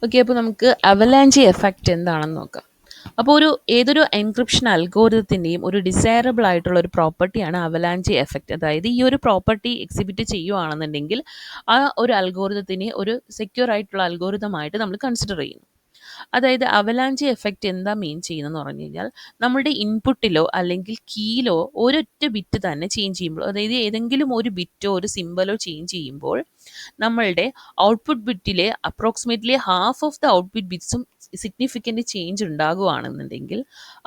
Okay, അപ്പോൾ നമുക്ക് avalanche effect എന്താണെന്ന് നോക്കാം. അപ്പോൾ ഏതൊരു എൻക്രിപ്ഷൻ അൽഗോരിതത്തിൻ്റെയും ഒരു ഡിസൈറബിൾ ആയിട്ടുള്ള ഒരു പ്രോപ്പർട്ടിയാണ് അവലാഞ്ചി എഫക്റ്റ്. അതായത് ഈ ഒരു പ്രോപ്പർട്ടി എക്സിബിറ്റ് ചെയ്യുവാണെന്നുണ്ടെങ്കിൽ ആ ഒരു അൽഗോരിതത്തിനെ ഒരു സെക്യൂർ ആയിട്ടുള്ള അൽഗോരിതമായിട്ട് നമ്മൾ കൺസിഡർ ചെയ്യുന്നു. അതായത് അവലാഞ്ചി എഫക്റ്റ് എന്താ മീൻ ചെയ്യുന്നതെന്ന് പറഞ്ഞു കഴിഞ്ഞാൽ, നമ്മുടെ ഇൻപുട്ടിലോ അല്ലെങ്കിൽ കീയിലോ ഒരൊറ്റ ബിറ്റ് തന്നെ ചേഞ്ച് ചെയ്യുമ്പോൾ, അതായത് ഏതെങ്കിലും ഒരു ബിറ്റോ ഒരു സിമ്പലോ ചേഞ്ച് ചെയ്യുമ്പോൾ നമ്മളുടെ ഔട്ട്പുട്ട് ബിറ്റിലെ approximately half of the output ബിറ്റ്സും സിഗ്നിഫിക്കൻ്റ് ചേഞ്ച് ഉണ്ടാകുകയാണെന്നുണ്ടെങ്കിൽ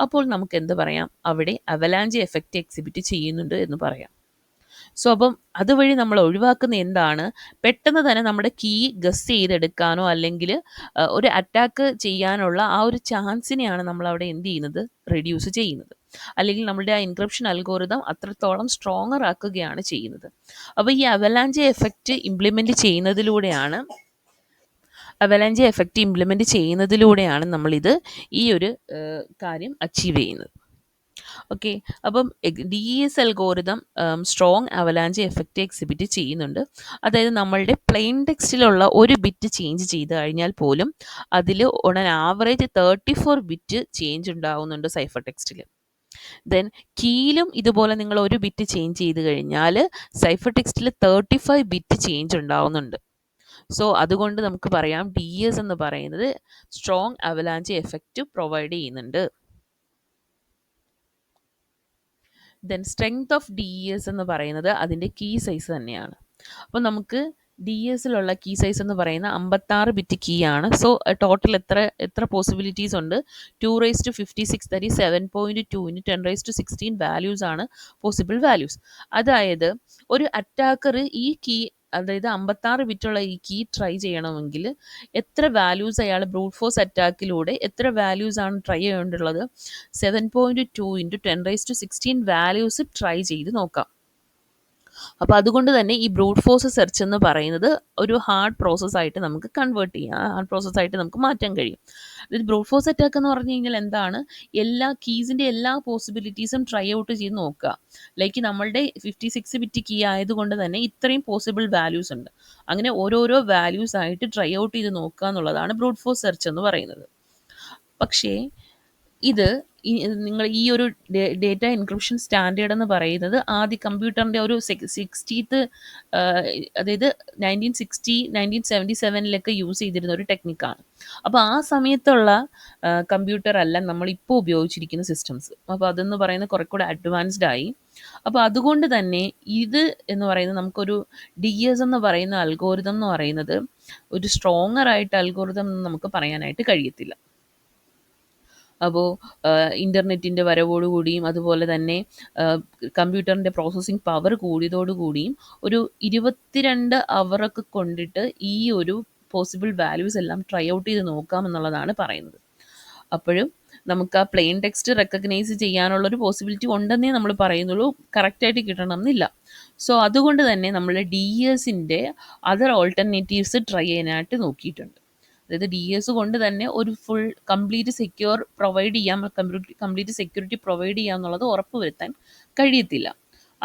അപ്പോൾ നമുക്ക് എന്ത് പറയാം, അവിടെ അവലാഞ്ചി എഫക്റ്റ് എക്സിബിറ്റ് ചെയ്യുന്നുണ്ട് എന്ന് പറയാം. സോ അപ്പം അതുവഴി നമ്മൾ ഒഴിവാക്കുന്ന എന്താണ്, പെട്ടെന്ന് തന്നെ നമ്മുടെ കീ ഗസ് ചെയ്തെടുക്കാനോ അല്ലെങ്കിൽ ഒരു അറ്റാക്ക് ചെയ്യാനുള്ള ആ ഒരു ചാൻസിനെയാണ് നമ്മൾ അവിടെ എന്ത് ചെയ്യുന്നത്, റെഡ്യൂസ് ചെയ്യുന്നത്. അല്ലെങ്കിൽ നമ്മുടെ ആ എൻക്രിപ്ഷൻ അൽഗോരിതം അത്രത്തോളം സ്ട്രോങ്ങർ ആക്കുകയാണ് ചെയ്യുന്നത്. അപ്പോൾ ഈ അവലാഞ്ചി എഫക്റ്റ് ഇംപ്ലിമെൻറ്റ് ചെയ്യുന്നതിലൂടെയാണ് നമ്മളിത് ഈ ഒരു കാര്യം അച്ചീവ് ചെയ്യുന്നത്. ഓക്കെ, അപ്പം D S algorithm strong avalanche effect exhibit ചെയ്യുന്നുണ്ട്. അതായത് നമ്മളുടെ പ്ലെയിൻ ടെക്സ്റ്റിലുള്ള ഒരു ബിറ്റ് ചേഞ്ച് ചെയ്ത് കഴിഞ്ഞാൽ പോലും അതിൽ on an average 34 bit change ഉണ്ടാവുന്നുണ്ട് സൈഫർ ടെക്സ്റ്റിൽ. ദെൻ കീയിലും ഇതുപോലെ നിങ്ങൾ ഒരു ബിറ്റ് ചേഞ്ച് ചെയ്ത് കഴിഞ്ഞാൽ സൈഫർ ടെക്സ്റ്റിൽ 35 ബിറ്റ് ചേഞ്ച് ഉണ്ടാവുന്നുണ്ട്. സോ അതുകൊണ്ട് നമുക്ക് പറയാം ഡി എസ് എന്ന് പറയുന്നത് സ്ട്രോങ് അവലാഞ്ചി എഫക്റ്റ് പ്രൊവൈഡ് ചെയ്യുന്നുണ്ട്. Then strength of D S എന്ന് പറയുന്നത് അതിൻ്റെ കീ സൈസ് തന്നെയാണ്. അപ്പോൾ നമുക്ക് ഡി എസിലുള്ള കീ സൈസ് എന്ന് പറയുന്ന 56 ബിറ്റ് കീ ആണ്. സോ ടോട്ടൽ എത്ര പോസിബിലിറ്റീസ് ഉണ്ട്, 256, ദാറ്റ് ഈസ് 7.2 ഇൻറ്റു 1016 വാല്യൂസ് ആണ് പോസിബിൾ വാല്യൂസ്. അതായത് ഒരു അറ്റാക്കർ ഈ കീ, അതായത് 56 ബിറ്റുള്ള ഈ കീ ട്രൈ ചെയ്യണമെങ്കിൽ എത്ര വാല്യൂസ് അയാൾ ബ്രൂട്ട് ഫോഴ്സ് അറ്റാക്കിലൂടെ എത്ര വാല്യൂസ് ആണ് ട്രൈ ചെയ്യേണ്ടുള്ളത്, 7.2 ഇൻറ്റു 1016 വാല്യൂസ് ട്രൈ ചെയ്ത് നോക്കാം. അപ്പോൾ അതുകൊണ്ട് തന്നെ ഈ ബ്രൂട്ട് ഫോഴ്സ് സെർച്ച് എന്ന് പറയുന്നത് ഒരു ഹാർഡ് പ്രോസസ്സായിട്ട് നമുക്ക് കൺവേർട്ട് ചെയ്യാം, ഹാർഡ് പ്രോസസ്സായിട്ട് നമുക്ക് മാറ്റാൻ കഴിയും. ഇത് ബ്രൂട്ട് ഫോഴ്സ് അറ്റാക്ക് എന്ന് പറഞ്ഞു കഴിഞ്ഞാൽ എന്താണ്, എല്ലാ കീസിൻ്റെ എല്ലാ പോസിബിലിറ്റീസും ട്രൈ ഔട്ട് ചെയ്ത് നോക്കുക. ലൈക്ക് നമ്മളുടെ 56 ബിറ്റ് കീ ആയതുകൊണ്ട് തന്നെ ഇത്രയും പോസിബിൾ വാല്യൂസ് ഉണ്ട്, അങ്ങനെ ഓരോരോ വാല്യൂസ് ആയിട്ട് ട്രൈ ഔട്ട് ചെയ്ത് നോക്കുക എന്നുള്ളതാണ് ബ്രൂട്ട് ഫോഴ്സ് സെർച്ച് എന്ന് പറയുന്നത്. പക്ഷേ ഇത് നിങ്ങൾ ഈ ഒരു ഡേറ്റ എൻക്രിപ്ഷൻ സ്റ്റാൻഡേർഡ് എന്ന് പറയുന്നത് ആദ്യ കമ്പ്യൂട്ടറിൻ്റെ ഒരു 60th, അതായത് 1977 യൂസ് ചെയ്തിരുന്ന ഒരു ടെക്നിക്കാണ്. അപ്പോൾ ആ സമയത്തുള്ള കമ്പ്യൂട്ടർ അല്ല നമ്മളിപ്പോൾ ഉപയോഗിച്ചിരിക്കുന്ന സിസ്റ്റംസ്. അപ്പോൾ അതെന്ന് പറയുന്നത് കുറെ കൂടെ അഡ്വാൻസ്ഡ് ആയി. അപ്പോൾ അതുകൊണ്ട് തന്നെ ഇത് എന്ന് പറയുന്നത് നമുക്കൊരു ഡി എസ് എന്ന് പറയുന്ന അൽഗോരിതം എന്ന് പറയുന്നത് ഒരു സ്ട്രോങ്ങർ ആയിട്ട് അൽഗോരിതം എന്ന് നമുക്ക് പറയാനായിട്ട് കഴിയത്തില്ല. അപ്പോൾ ഇൻ്റർനെറ്റിൻ്റെ വരവോടുകൂടിയും അതുപോലെ തന്നെ കമ്പ്യൂട്ടറിൻ്റെ പ്രോസസ്സിംഗ് പവർ കൂടിയതോടുകൂടിയും ഒരു 22 അവറൊക്കെ കൊണ്ടിട്ട് ഈ ഒരു പോസിബിൾ വാല്യൂസ് എല്ലാം ട്രൈ ഔട്ട് ചെയ്ത് നോക്കാം എന്നുള്ളതാണ് പറയുന്നത്. അപ്പോഴും നമുക്ക് ആ പ്ലെയിൻ ടെക്സ്റ്റ് റെക്കഗ്നൈസ് ചെയ്യാനുള്ളൊരു പോസിബിലിറ്റി ഉണ്ടെന്നേ നമ്മൾ പറയുന്നുള്ളൂ, കറക്റ്റായിട്ട് കിട്ടണം എന്നില്ല. സോ അതുകൊണ്ട് തന്നെ നമ്മൾ ഡി എസിൻ്റെ അതർ ഓൾട്ടർനേറ്റീവ്സ് ട്രൈ ചെയ്യാനായിട്ട് നോക്കിയിട്ടുണ്ട്. അതായത് ഡി എസ് കൊണ്ട് തന്നെ ഒരു ഫുൾ കംപ്ലീറ്റ് സെക്യൂർ പ്രൊവൈഡ് ചെയ്യാം, കംപ്ലീറ്റ് സെക്യൂരിറ്റി പ്രൊവൈഡ് ചെയ്യാം എന്നുള്ളത് ഉറപ്പ് വരുത്താൻ കഴിയത്തില്ല.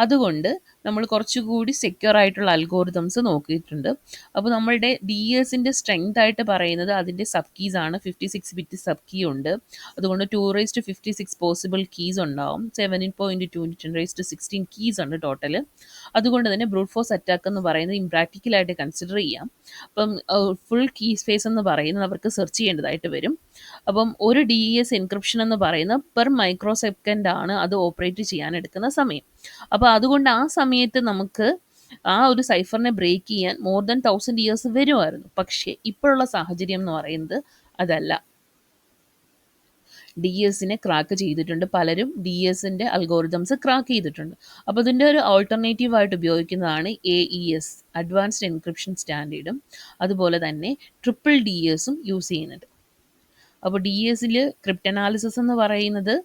അതുകൊണ്ട് നമ്മൾ കുറച്ചുകൂടി സെക്യൂർ ആയിട്ടുള്ള അൽഗോരിതംസ് നോക്കിയിട്ടുണ്ട്. അപ്പോൾ നമ്മളുടെ ഡി എസിൻ്റെ സ്ട്രെങ്ത് ആയിട്ട് പറയുന്നത് അതിൻ്റെ സബ് കീസ് ആണ്. 56 ബിറ്റ് സബ് കീ ഉണ്ട്, അതുകൊണ്ട് 256 പോസിബിൾ കീസ് ഉണ്ടാവും. 7.2 ഇൻറ്റു 1016 കീസ് ഉണ്ട് ടോട്ടൽ. അതുകൊണ്ട് തന്നെ ബ്രൂട്ട് ഫോഴ്സ് അറ്റാക്ക് എന്ന് പറയുന്നത് ഇംപ്രാക്ടിക്കലായിട്ട് കൺസിഡർ ചെയ്യാം. അപ്പം ഫുൾ കീ സ്പേസ് എന്ന് പറയുന്നത് അവർക്ക് സെർച്ച് ചെയ്യേണ്ടതായിട്ട് വരും. അപ്പം ഒരു ഡി എസ് എൻക്രിപ്ഷൻ എന്ന് പറയുന്നത് പെർ മൈക്രോ സെക്കൻഡ് ആണ് അത് ഓപ്പറേറ്റ് ചെയ്യാൻ എടുക്കുന്ന സമയം. അപ്പോൾ അതുകൊണ്ട് ആ സമയത്ത് നമുക്ക് ആ ഒരു സൈഫറിനെ ബ്രേക്ക് ചെയ്യാൻ മോർ ദാൻ 1000 ഇയേഴ്സ് വരുമായിരുന്നു. പക്ഷേ ഇപ്പോഴുള്ള സാഹചര്യം എന്ന് പറയുന്നത് അതല്ല. ഡി എസിനെ ക്രാക്ക് ചെയ്തിട്ടുണ്ട്, പലരും ഡി എസിൻ്റെ അൽഗോരിതംസ് ക്രാക്ക് ചെയ്തിട്ടുണ്ട്. അപ്പോൾ ഇതിൻ്റെ ഒരു ഓൾട്ടർനേറ്റീവായിട്ട് ഉപയോഗിക്കുന്നതാണ് AES, അഡ്വാൻസ്ഡ് എൻക്രിപ്ഷൻ സ്റ്റാൻഡേർഡും അതുപോലെ തന്നെ ട്രിപ്പിൾ ഡി എസും യൂസ് ചെയ്യുന്നുണ്ട്. അപ്പോൾ ഡി എസിൽ ക്രിപ്റ്റനാലിസിസ് എന്ന് പറയുന്നത്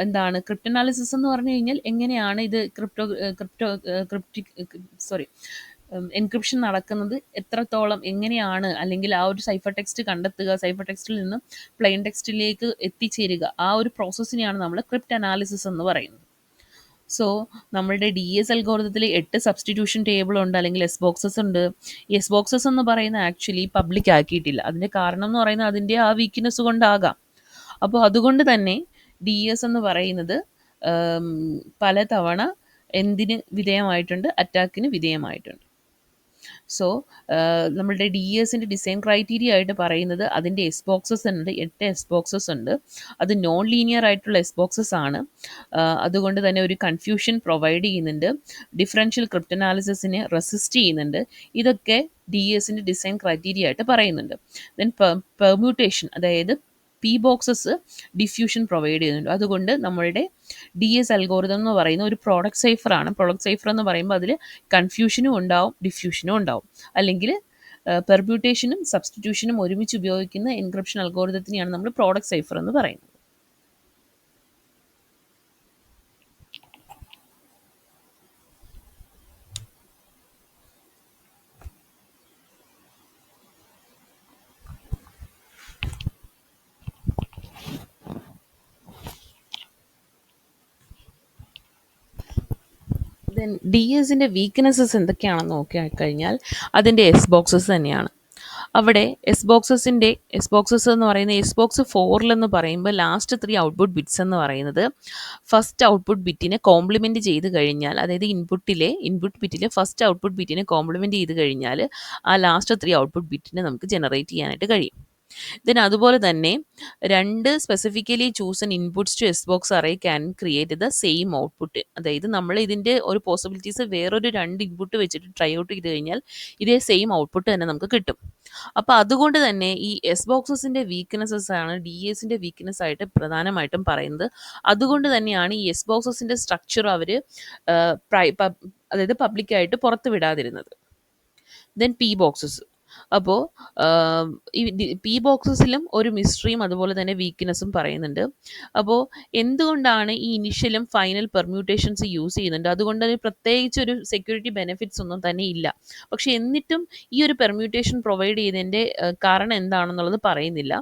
എന്താണ്, ക്രിപ്റ്റനാലിസിസ് എന്ന് പറഞ്ഞു കഴിഞ്ഞാൽ എങ്ങനെയാണ് ഇത് എൻക്രിപ്ഷൻ നടക്കുന്നത്, എത്രത്തോളം എങ്ങനെയാണ്, അല്ലെങ്കിൽ ആ ഒരു സൈഫർ ടെക്സ്റ്റ് കണ്ടെത്തുക, സൈഫർ ടെക്സ്റ്റിൽ നിന്ന് പ്ലെയിൻ ടെക്സ്റ്റിലേക്ക് എത്തിച്ചേരുക, ആ ഒരു പ്രോസസ്സിനെയാണ് നമ്മൾ ക്രിപ്റ്റ് അനാലിസിസ് എന്ന് പറയുന്നത്. സോ നമ്മളുടെ ഡി എസ് അൽഗോരിതത്തിൽ 8 സബ്സ്റ്റിറ്റ്യൂഷൻ ടേബിൾ ഉണ്ട്, അല്ലെങ്കിൽ എസ് ബോക്സസ് ഉണ്ട്. ഈ എസ് ബോക്സസ് എന്ന് പറയുന്നത് ആക്ച്വലി പബ്ലിക് ആക്കിയിട്ടില്ല. അതിൻ്റെ കാരണം എന്ന് പറയുന്നത് അതിൻ്റെ ആ വീക്ക്നെസ് കൊണ്ടാകാം. അപ്പോൾ അതുകൊണ്ട് തന്നെ ഡി എസ് എന്ന് പറയുന്നത് ഉം, പലതവണ എന്തിന് വിധേയമായിട്ടുണ്ട്, അറ്റാക്കിന് വിധേയമായിട്ടുണ്ട്. സോ നമ്മളുടെ ഡി എസിൻ്റെ ഡിസൈൻ ക്രൈറ്റീരിയ ആയിട്ട് പറയുന്നത് അതിൻ്റെ എസ് ബോക്സസ് ഉണ്ട്, 8 എസ് ബോക്സസ് ഉണ്ട്. അത് നോൺ ലീനിയർ ആയിട്ടുള്ള എസ് ബോക്സസ് ആണ്. അതുകൊണ്ട് തന്നെ ഒരു കൺഫ്യൂഷൻ പ്രൊവൈഡ് ചെയ്യുന്നുണ്ട്, ഡിഫറൻഷ്യൽ ക്രിപ്റ്റനാലിസിസിനെ റെസിസ്റ്റ് ചെയ്യുന്നുണ്ട്. ഇതൊക്കെ ഡി എസിൻ്റെ ഡിസൈൻ ക്രൈറ്റീരിയ ആയിട്ട് പറയുന്നുണ്ട്. ദെൻ പെർമ്യൂട്ടേഷൻ, അതായത് പി ബോക്സസ് ഡിഫ്യൂഷൻ പ്രൊവൈഡ് ചെയ്യുന്നുണ്ട്. അതുകൊണ്ട് നമ്മളുടെ ഡി എസ് അൽഗോറിതം എന്ന് പറയുന്ന ഒരു പ്രോഡക്റ്റ് സൈഫറാണ്. പ്രോഡക്റ്റ് സൈഫർ എന്ന് പറയുമ്പോൾ അതിൽ കൺഫ്യൂഷനും ഉണ്ടാവും, ഡിഫ്യൂഷനും ഉണ്ടാവും. അല്ലെങ്കിൽ പെർമ്യൂട്ടേഷനും സബ്സ്റ്റിറ്റ്യൂഷനും ഒരുമിച്ച് ഉപയോഗിക്കുന്ന എൻക്രിപ്ഷൻ അൽഗോറിതത്തിനെയാണ് നമ്മൾ പ്രോഡക്റ്റ് സൈഫർ എന്ന് പറയുന്നത്. ദെൻ ഡി എസിൻ്റെ വീക്ക്നെസ്സസ് എന്തൊക്കെയാണെന്ന് നോക്കിക്കഴിഞ്ഞാൽ അതിൻ്റെ എസ് ബോക്സസ് തന്നെയാണ്. അവിടെ എസ് ബോക്സസ് എന്ന് പറയുന്നത് എസ് ബോക്സ് 4 പറയുമ്പോൾ ലാസ്റ്റ് 3 ഔട്ട്പുട്ട് ബിറ്റ്സ് എന്ന് പറയുന്നത് ഫസ്റ്റ് ഔട്ട്പുട്ട് ബിറ്റിനെ കോംപ്ലിമെൻറ്റ് ചെയ്ത് കഴിഞ്ഞാൽ, അതായത് ഇൻപുട്ട് ബിറ്റിലെ ഫസ്റ്റ് ഔട്ട്പുട്ട് ബിറ്റിനെ കോംപ്ലിമെൻറ്റ് ചെയ്ത് കഴിഞ്ഞാൽ ആ ലാസ്റ്റ് 3 ഔട്ട്പുട്ട് ബിറ്റിനെ നമുക്ക് ജനറേറ്റ് ചെയ്യാനായിട്ട് കഴിയും. ദെൻ അതുപോലെ തന്നെ 2 specifically chosen inputs to S box array can create the same output. അതായത് നമ്മൾ ഇതിൻ്റെ ഒരു പോസിബിലിറ്റീസ് വേറൊരു 2 ഇൻപുട്ട് വെച്ചിട്ട് ട്രൈ ഔട്ട് ചെയ്ത് കഴിഞ്ഞാൽ ഇതേ സെയിം ഔട്ട്പുട്ട് തന്നെ നമുക്ക് കിട്ടും. അപ്പോൾ അതുകൊണ്ട് തന്നെ ഈ എസ് ബോക്സസിൻ്റെ വീക്ക്നെസ്സസ് ആണ് ഡി എസിൻ്റെ വീക്ക്നെസ് ആയിട്ട് പ്രധാനമായിട്ടും പറയുന്നത്. അതുകൊണ്ട് തന്നെയാണ് ഈ എസ് ബോക്സസിൻ്റെ സ്ട്രക്ചർ അവർ അതായത് പബ്ലിക്കായിട്ട് പുറത്ത് വിടാതിരുന്നത്. Then P boxes. അപ്പോൾ ഈ പി ബോക്സസിലും ഒരു മിസ്റ്ററിയും അതുപോലെ തന്നെ വീക്ക്നെസ്സും പറയുന്നുണ്ട്. അപ്പോൾ എന്തുകൊണ്ടാണ് ഈ ഇനിഷ്യലും ഫൈനൽ പെർമ്യൂട്ടേഷൻസ് യൂസ് ചെയ്യുന്നുണ്ട്, അതുകൊണ്ട് അത് പ്രത്യേകിച്ച് ഒരു സെക്യൂരിറ്റി ബെനിഫിറ്റ്സ് ഒന്നും തന്നെ ഇല്ല. പക്ഷെ എന്നിട്ടും ഈ ഒരു പെർമ്യൂട്ടേഷൻ പ്രൊവൈഡ് ചെയ്തതിൻ്റെ കാരണം എന്താണെന്നുള്ളത് പറയുന്നില്ല.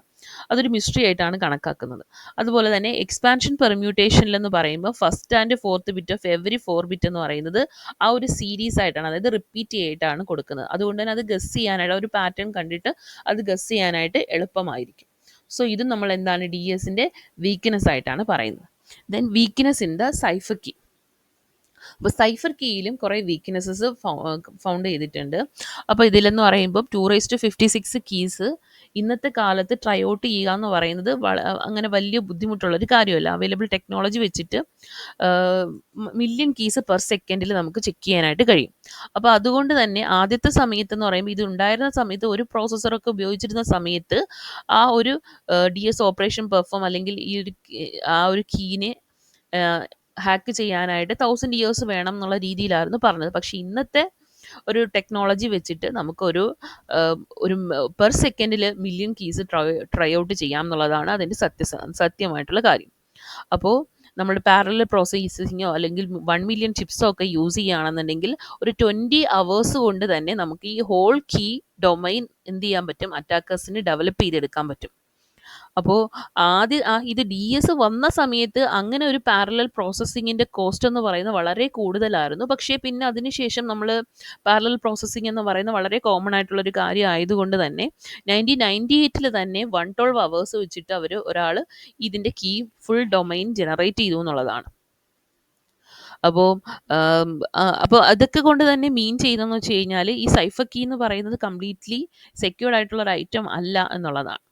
അതൊരു മിസ്റ്ററി ആയിട്ടാണ് കണക്കാക്കുന്നത്. അതുപോലെ തന്നെ എക്സ്പാൻഷൻ പെർമ്യൂട്ടേഷനിലെന്ന് പറയുമ്പോൾ first and fourth bit of every 4 bit എന്ന് പറയുന്നത് ആ ഒരു സീരീസ് ആയിട്ടാണ്, അതായത് റിപ്പീറ്റ് ചെയ്തിട്ടാണ് കൊടുക്കുന്നത്. അതുകൊണ്ട് തന്നെ അത് ഗസ് ചെയ്യാനായിട്ട് ഒരു പാറ്റേൺ കണ്ടിട്ട് അത് ഗസ് ചെയ്യാനായിട്ട് എളുപ്പമായിരിക്കും. സോ ഇതും നമ്മൾ എന്താണ് ഡി എസിൻ്റെ വീക്ക്നെസ് ആയിട്ടാണ് പറയുന്നത്. Then weakness in the cipher key. അപ്പോൾ സൈഫർ കീയിലും കുറേ വീക്ക്നെസ്സസ് ഫൗണ്ട് ചെയ്തിട്ടുണ്ട്. അപ്പോൾ ഇതിലെന്ന് പറയുമ്പോൾ 256 കീസ് ഇന്നത്തെ കാലത്ത് ട്രൈ ഔട്ട് ചെയ്യുക എന്ന് പറയുന്നത് അങ്ങനെ വലിയ ബുദ്ധിമുട്ടുള്ളൊരു കാര്യമല്ല. അവൈലബിൾ ടെക്നോളജി വെച്ചിട്ട് മില്യൺ കീസ് പെർ സെക്കൻഡിൽ നമുക്ക് ചെക്ക് ചെയ്യാനായിട്ട് കഴിയും. അപ്പോൾ അതുകൊണ്ട് തന്നെ ആദ്യത്തെ സമയത്ത് എന്ന് പറയുമ്പോൾ ഇത് ഉണ്ടായിരുന്ന സമയത്ത് ഒരു പ്രോസസ്സറൊക്കെ ഉപയോഗിച്ചിരുന്ന സമയത്ത് ആ ഒരു ഡി എസ് ഓപ്പറേഷൻ പെർഫോം അല്ലെങ്കിൽ ഈ ഒരു ആ ഒരു കീനെ ഹാക്ക് ചെയ്യാനായിട്ട് 1000 ഇയേഴ്സ് വേണം എന്നുള്ള രീതിയിലായിരുന്നു പറഞ്ഞത്. പക്ഷേ ഇന്നത്തെ ഒരു ടെക്നോളജി വെച്ചിട്ട് നമുക്കൊരു ഒരു പെർ സെക്കൻഡിൽ മില്യൺ കീസ് ട്രൈ ഔട്ട് ചെയ്യാം എന്നുള്ളതാണ് അതിൻ്റെ സത്യമായിട്ടുള്ള കാര്യം. അപ്പോൾ നമ്മൾ പാരലൽ പ്രോസസ്സിങ്ങോ അല്ലെങ്കിൽ 1 മില്യൺ ചിപ്സോ ഒക്കെ യൂസ് ചെയ്യുകയാണെന്നുണ്ടെങ്കിൽ ഒരു 20 അവേഴ്സ് കൊണ്ട് തന്നെ നമുക്ക് ഈ ഹോൾ കീ ഡൊമൈൻ എന്ത് ചെയ്യാൻ പറ്റും, അറ്റാക്കേഴ്സിന് ഡെവലപ്പ് ചെയ്തെടുക്കാൻ പറ്റും. അപ്പോൾ ഇത് ഡി എസ് വന്ന സമയത്ത് അങ്ങനെ ഒരു പാരലൽ പ്രോസസ്സിങ്ങിൻ്റെ കോസ്റ്റ് എന്ന് പറയുന്നത് വളരെ കൂടുതലായിരുന്നു. പക്ഷേ പിന്നെ അതിനുശേഷം നമ്മൾ പാരലൽ പ്രോസസ്സിംഗ് എന്ന് പറയുന്നത് വളരെ കോമൺ ആയിട്ടുള്ളൊരു കാര്യം ആയതുകൊണ്ട് തന്നെ 1998 തന്നെ 112 അവേഴ്സ് വെച്ചിട്ട് ഒരാൾ ഇതിൻ്റെ കീ ഫുൾ ഡൊമൈൻ ജനറേറ്റ് ചെയ്തു എന്നുള്ളതാണ്. അപ്പോൾ അതൊക്കെ കൊണ്ട് തന്നെ മീൻ ചെയ്യുന്നതെന്ന് വെച്ച് കഴിഞ്ഞാൽ ഈ സൈഫർ കീ എന്ന് പറയുന്നത് കംപ്ലീറ്റ്ലി സെക്യൂർഡ് ആയിട്ടുള്ള ഒരു ഐറ്റം അല്ല എന്നുള്ളതാണ്.